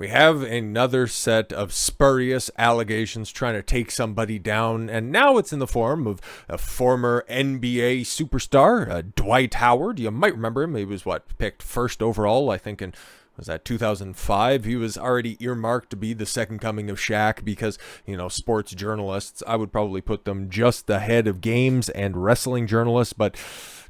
We have another set of spurious allegations trying to take somebody down, and now it's in the form of a former NBA superstar, Dwight Howard. You might remember him. He was, picked first overall, I think, in was that 2005? He was already earmarked to be the second coming of Shaq because, sports journalists, I would probably put them just ahead of games and wrestling journalists, but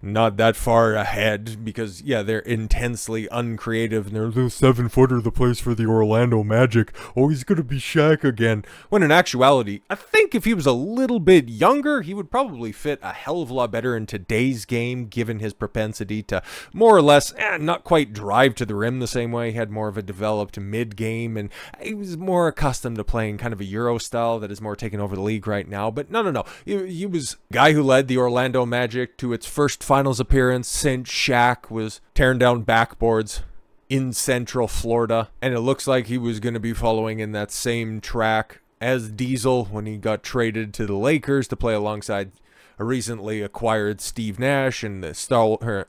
not that far ahead because, they're intensely uncreative and they're the 7-footer that plays for the Orlando Magic. Oh, he's going to be Shaq again. When in actuality, I think if he was a little bit younger, he would probably fit a hell of a lot better in today's game, given his propensity to more or less, not quite drive to the rim the same way. He had more of a developed mid-game, and he was more accustomed to playing kind of a Euro style that is more taking over the league right now. But no. He was a guy who led the Orlando Magic to its first finals appearance since Shaq was tearing down backboards in Central Florida. And it looks like he was going to be following in that same track as Diesel when he got traded to the Lakers to play alongside a recently acquired Steve Nash and a stalwart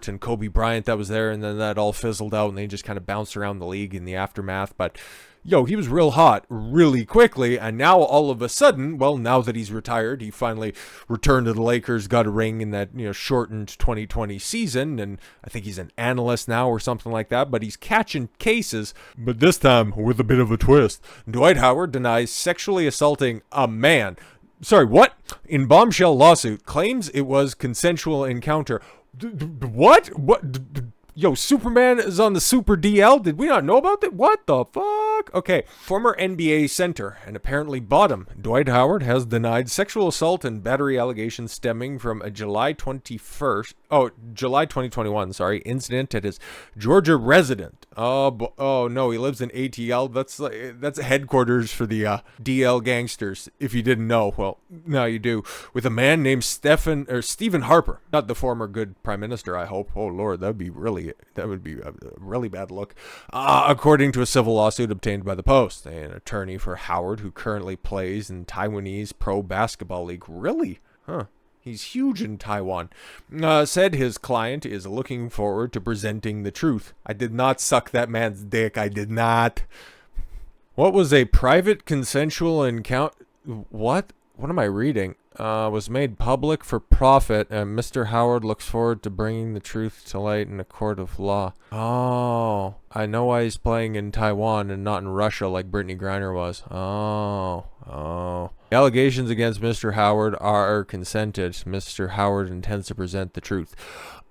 and Kobe Bryant that was there, and then that all fizzled out and they just kind of bounced around the league in the aftermath. But he was real hot really quickly, and now all of a sudden, now that he's retired, he finally returned to the Lakers, got a ring in that shortened 2020 season, and I think he's an analyst now or something like that, but he's catching cases, but this time with a bit of a twist. Dwight Howard denies sexually assaulting a man. Sorry, what? In bombshell lawsuit, claims it was consensual encounter. What? Superman is on the Super DL? Did we not know about that? What the fuck? Okay, former NBA center and apparently bottom, Dwight Howard has denied sexual assault and battery allegations stemming from a July 2021, incident at his Georgia residence. Oh no, he lives in ATL. That's headquarters for the DL gangsters. If you didn't know, well, now you do. With a man named Stephen Harper, not the former good prime minister, I hope. Oh Lord, that would be a really bad look. According to a civil lawsuit obtained by the Post, an attorney for Howard, who currently plays in Taiwanese pro basketball league. Really? Huh. He's huge in Taiwan. Said his client is looking forward to presenting the truth. I did not suck that man's dick. I did not. What was a private consensual encounter? What? What am I reading? Was made public for profit, and Mr. Howard looks forward to bringing the truth to light in a court of law. Oh, I know why he's playing in Taiwan and not in Russia like Brittany Griner was. Oh. The allegations against Mr. Howard are consented. Mr. Howard intends to present the truth.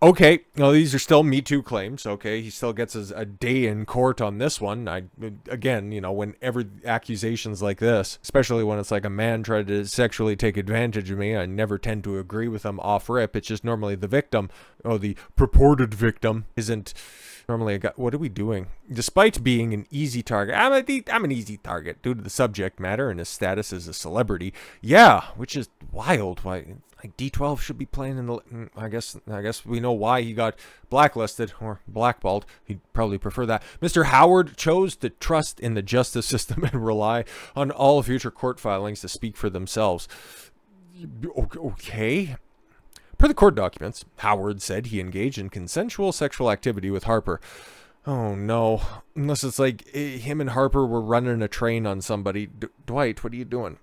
Okay, these are still MeToo claims. Okay, he still gets a day in court on this one. Whenever accusations like this, especially when it's like a man tried to sexually take advantage of me, I never tend to agree with them off rip. It's just normally the victim, the purported victim, isn't normally a guy. What are we doing? Despite being an easy target, I'm an easy target due to the subject matter and his status as a celebrity. Yeah, which is wild. Why? Like D12 should be playing in the. I guess we know why he got blacklisted or blackballed. He'd probably prefer that. Mr. Howard chose to trust in the justice system and rely on all future court filings to speak for themselves. Okay. Per the court documents, Howard said he engaged in consensual sexual activity with Harper. Oh no. Unless it's like him and Harper were running a train on somebody. Dwight, what are you doing?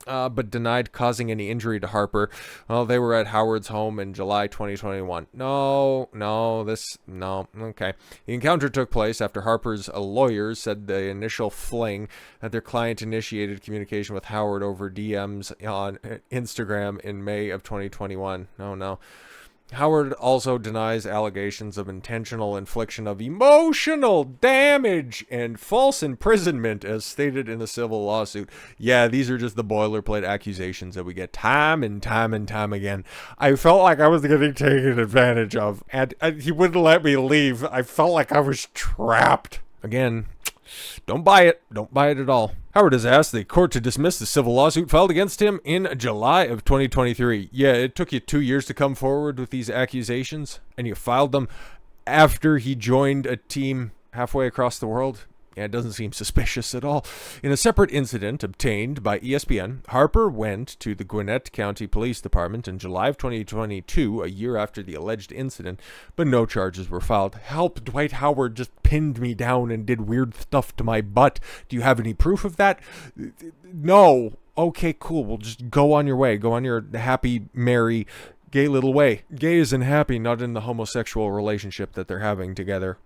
But denied causing any injury to Harper. Well, they were at Howard's home in July 2021. No. Okay. The encounter took place after Harper's lawyers said the initial fling that their client initiated communication with Howard over DMs on Instagram in May of 2021. No. Howard also denies allegations of intentional infliction of emotional damage and false imprisonment as stated in the civil lawsuit. Yeah, these are just the boilerplate accusations that we get time and time again. I felt like I was getting taken advantage of, and he wouldn't let me leave. I felt like I was trapped. Again, don't buy it. Don't buy it at all. Howard has asked the court to dismiss the civil lawsuit filed against him in July of 2023. Yeah, it took you 2 years to come forward with these accusations, and you filed them after he joined a team halfway across the world. Yeah, it doesn't seem suspicious at all. In a separate incident obtained by ESPN, Harper went to the Gwinnett County Police Department in July of 2022, a year after the alleged incident, but no charges were filed. Help, Dwight Howard just pinned me down and did weird stuff to my butt. Do you have any proof of that? No. Okay, cool. Well, just go on your way. Go on your happy, merry, gay little way. Gay is in happy, not in the homosexual relationship that they're having together.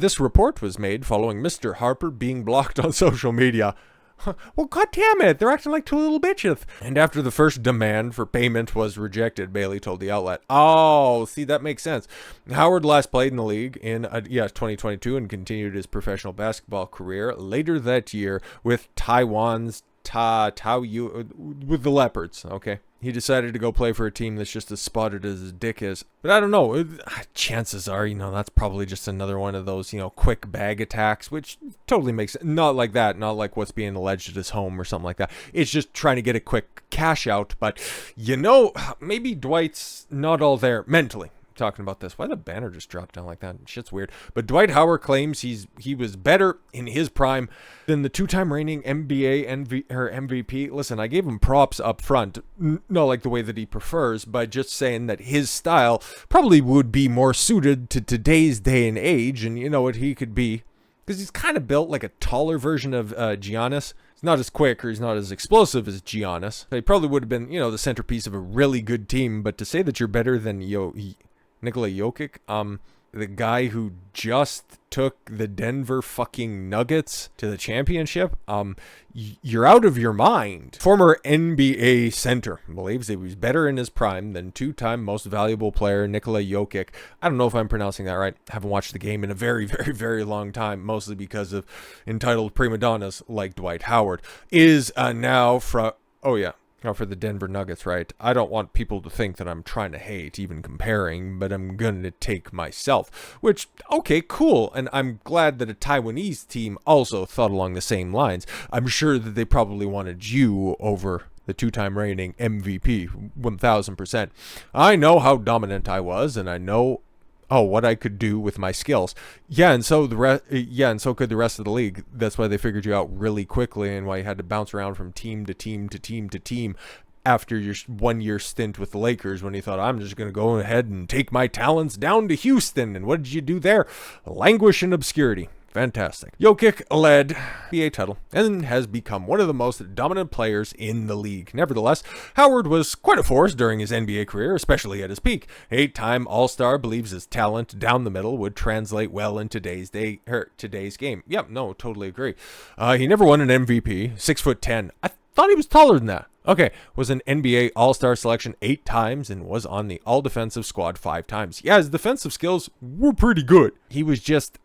This report was made following Mr. Harper being blocked on social media. Well, goddammit, they're acting like two little bitches. And after the first demand for payment was rejected, Bailey told the outlet. Oh, see, that makes sense. Howard last played in the league in 2022 and continued his professional basketball career later that year with Taiwan's with the Leopards, okay? He decided to go play for a team that's just as spotted as his dick is. But I don't know. Chances are, that's probably just another one of those, quick bag attacks, which totally makes sense. Not like that. Not like what's being alleged at his home or something like that. It's just trying to get a quick cash out. But, maybe Dwight's not all there mentally. Talking about this. Why the banner just dropped down like that? Shit's weird. But Dwight Howard claims he was better in his prime than the two-time reigning NBA MVP. Listen, I gave him props up front. Not like the way that he prefers, but just saying that his style probably would be more suited to today's day and age, and you know what he could be. Because he's kind of built like a taller version of Giannis. He's not as quick or he's not as explosive as Giannis. He probably would have been, the centerpiece of a really good team, but to say that you're better than Nikola Jokic, the guy who just took the Denver fucking Nuggets to the championship, you're out of your mind. Former NBA center believes that he was better in his prime than two-time most valuable player Nikola Jokic. I don't know if I'm pronouncing that right. I haven't watched the game in a very, very, very long time, mostly because of entitled prima donnas like Dwight Howard. Is now from... Oh, yeah. For the Denver Nuggets, right? I don't want people to think that I'm trying to hate, even comparing, but I'm going to take myself. Which, okay, cool. And I'm glad that a Taiwanese team also thought along the same lines. I'm sure that they probably wanted you over the two-time reigning MVP, 1,000%. I know how dominant I was, and I know what I could do with my skills. And so could the rest of the league. That's why they figured you out really quickly and why you had to bounce around from team to team to team to team after your 1 year stint with the Lakers when you thought, I'm just going to go ahead and take my talents down to Houston. And what did you do there? Languish in obscurity. Fantastic. Jokic led NBA title and has become one of the most dominant players in the league. Nevertheless, Howard was quite a force during his NBA career, especially at his peak. 8-time All-Star believes his talent down the middle would translate well in today's game. Yep, no, totally agree. He never won an MVP. 6'10". I thought he was taller than that. Okay, was an NBA All-Star selection 8 times and was on the All-Defensive Squad 5 times. Yeah, his defensive skills were pretty good. He was just...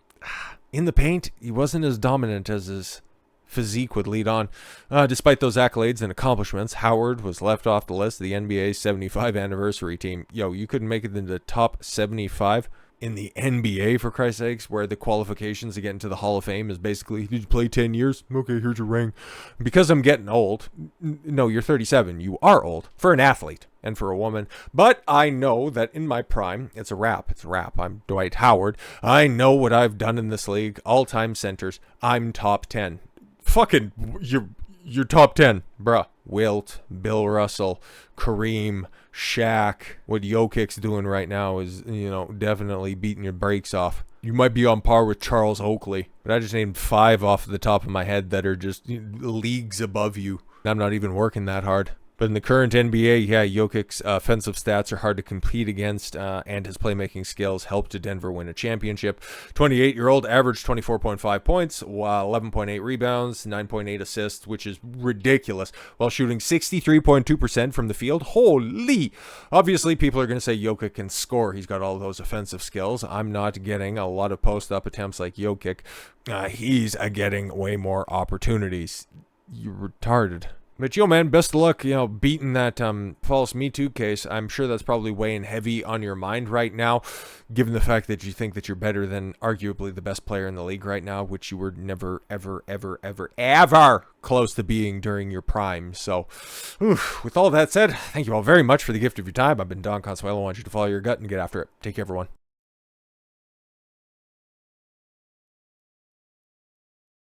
in the paint, he wasn't as dominant as his physique would lead on. Despite those accolades and accomplishments, Howard was left off the list of the NBA's 75 anniversary team. You couldn't make it into the top 75 in the NBA, for Christ's sakes, where the qualifications to get into the Hall of Fame is basically, did you play 10 years? Okay, here's your ring. Because I'm getting old. No, you're 37. You are old for an athlete and for a woman. But I know that in my prime, it's a wrap. It's a wrap. I'm Dwight Howard. I know what I've done in this league. All-time centers. I'm top 10. Fucking, you're top 10, bruh. Wilt, Bill Russell, Kareem, Shaq. What Jokic's doing right now is, definitely beating your brakes off. You might be on par with Charles Oakley, but I just named 5 off the top of my head that are just leagues above you. I'm not even working that hard. But in the current NBA, Jokic's offensive stats are hard to compete against, and his playmaking skills helped Denver win a championship. 28-year-old averaged 24.5 points, while 11.8 rebounds, 9.8 assists, which is ridiculous, while shooting 63.2% from the field. Holy! Obviously, people are going to say Jokic can score. He's got all those offensive skills. I'm not getting a lot of post-up attempts like Jokic. He's getting way more opportunities. You're retarded. But man, best of luck, beating that false MeToo'd case. I'm sure that's probably weighing heavy on your mind right now, given the fact that you think that you're better than arguably the best player in the league right now, which you were never, ever, ever, ever, ever close to being during your prime. So, with all that said, thank you all very much for the gift of your time. I've been Don Consuelo. I want you to follow your gut and get after it. Take care, everyone.